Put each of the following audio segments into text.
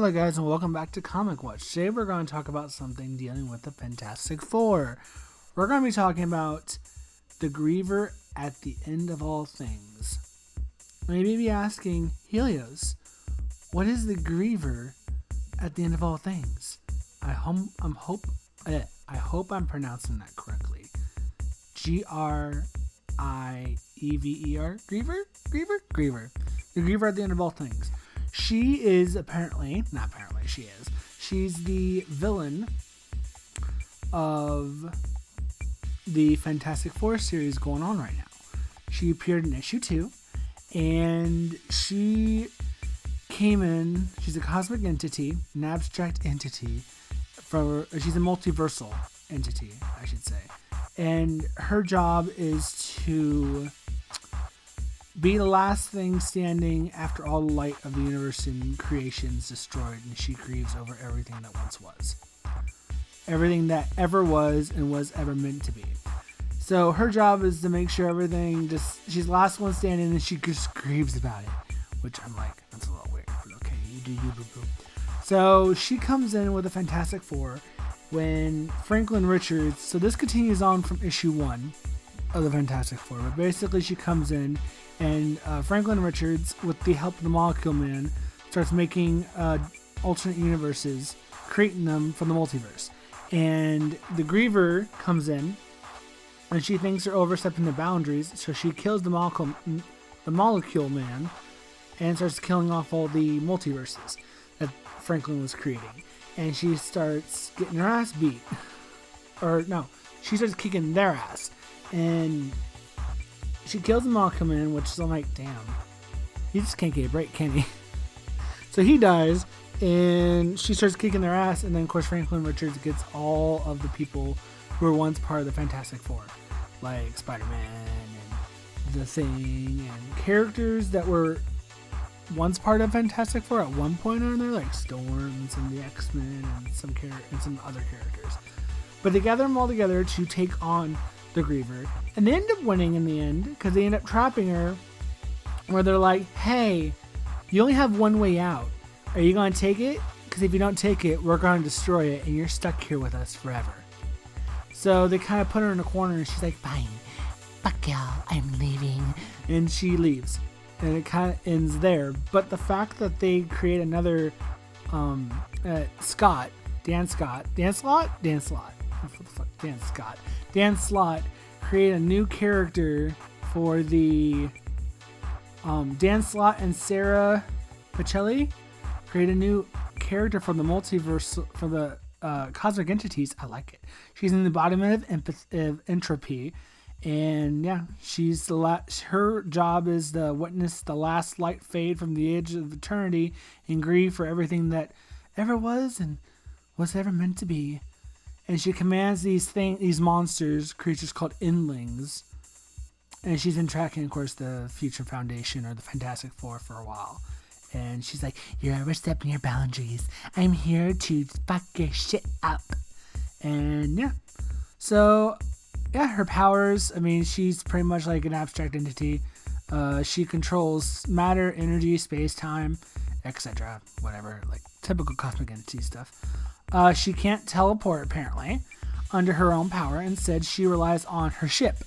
Hello guys and welcome back to Comic Watch. Today we're going to talk about something dealing with the Fantastic Four. We're going to be talking about the Griever at the end of all things. You may be asking, Helios, what is the Griever at the end of all things? I hope I'm pronouncing that correctly. Griever? Griever. The Griever at the end of all things. She is she's the villain of the Fantastic Four series going on right now. She appeared in issue 2, and she came in, she's a cosmic entity, an abstract entity, she's a multiversal entity, I should say. And her job is to be the last thing standing after all the light of the universe and creation is destroyed, and she grieves over everything that once was. Everything that ever was and was ever meant to be. So her job is to make sure she's the last one standing, and she just grieves about it. Which I'm like, that's a little weird, but okay, you do you, boo-boo. So she comes in with the Fantastic Four when Franklin Richards, so this continues on from issue 1 of the Fantastic Four, but basically she comes in and Franklin Richards, with the help of the Molecule Man, starts making alternate universes, creating them from the multiverse. And the Griever comes in, and she thinks they're overstepping the boundaries, so she kills the Molecule Man and starts killing off all the multiverses that Franklin was creating. And she starts getting her ass beat. Or no, she starts kicking their ass. And she kills the Molecule Man, which is, I'm like, damn, he just can't get a break, can he? So he dies, and she starts kicking their ass, and then, of course, Franklin Richards gets all of the people who were once part of the Fantastic Four, like Spider-Man and The Thing, and characters that were once part of Fantastic Four at one point or another, like Storm and some of the X-Men and some other characters. But they gather them all together to take on the Griever, and they end up winning in the end because they end up trapping her, where they're like, hey, you only have one way out. Are you going to take it? Because if you don't take it, we're going to destroy it, and you're stuck here with us forever. So they kind of put her in a corner, and she's like, fine, fuck y'all, I'm leaving. And she leaves, and it kind of ends there. But the fact that they create another Dan Slott create a new character for the Dan Slott and Sarah Pacelli create a new character from the multiverse, for the cosmic entities. I like it. She's an embodiment of entropy, and yeah, she's her job is to witness the last light fade from the edge of eternity and grieve for everything that ever was and was ever meant to be. And she commands these monsters, creatures called Endlings. And she's been tracking, of course, the Future Foundation or the Fantastic Four for a while. And she's like, you're overstepping your boundaries. I'm here to fuck your shit up. And yeah. So, yeah, her powers, I mean, she's pretty much like an abstract entity. She controls matter, energy, space-time, etc. Whatever, like typical cosmic entity stuff. She can't teleport, apparently, under her own power. Instead, she relies on her ship.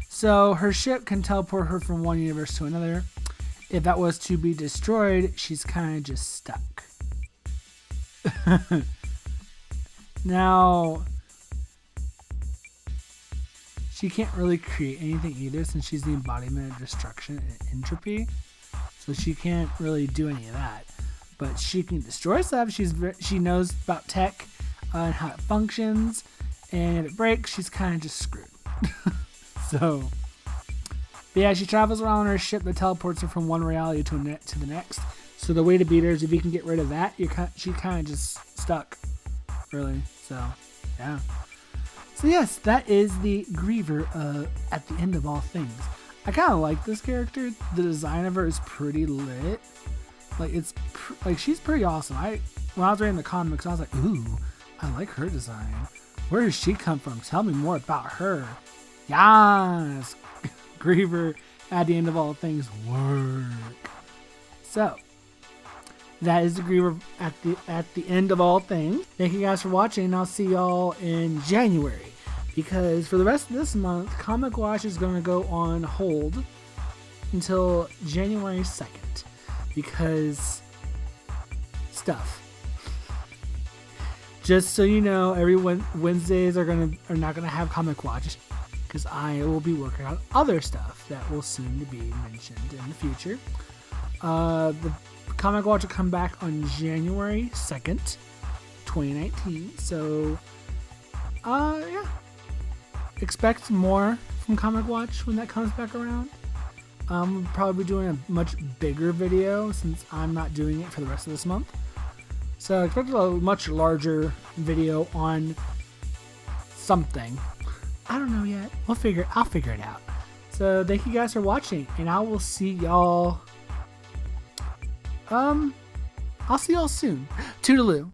So her ship can teleport her from one universe to another. If that was to be destroyed, she's kind of just stuck. Now, she can't really create anything either, since she's the embodiment of destruction and entropy. So she can't really do any of that. But she can destroy stuff. She knows about tech and how it functions. And if it breaks, she's kind of just screwed. So, but yeah, she travels around on her ship that teleports her from one reality to the next. So the way to beat her is if you can get rid of that, she kind of just stuck, really. So, yeah. So yes, that is the Griever at the end of all things. I kind of like this character. The design of her is pretty lit. Like, she's pretty awesome. When I was reading the comics, I was like, ooh, I like her design. Where does she come from? Tell me more about her. Yes! Griever at the end of all things work. So, that is the Griever at the end of all things. Thank you guys for watching, and I'll see y'all in January. Because for the rest of this month, Comic Watch is going to go on hold until January 2nd. Because stuff. Just so you know, every Wednesdays are not gonna have Comic Watch, because I will be working on other stuff that will soon to be mentioned in the future. The Comic Watch will come back on January 2nd, 2019. So, yeah, expect more from Comic Watch when that comes back around. We'll probably be doing a much bigger video since I'm not doing it for the rest of this month. So expect a much larger video on something. I don't know yet. I'll figure it out. So thank you guys for watching, and I will see y'all. I'll see y'all soon. Toodaloo.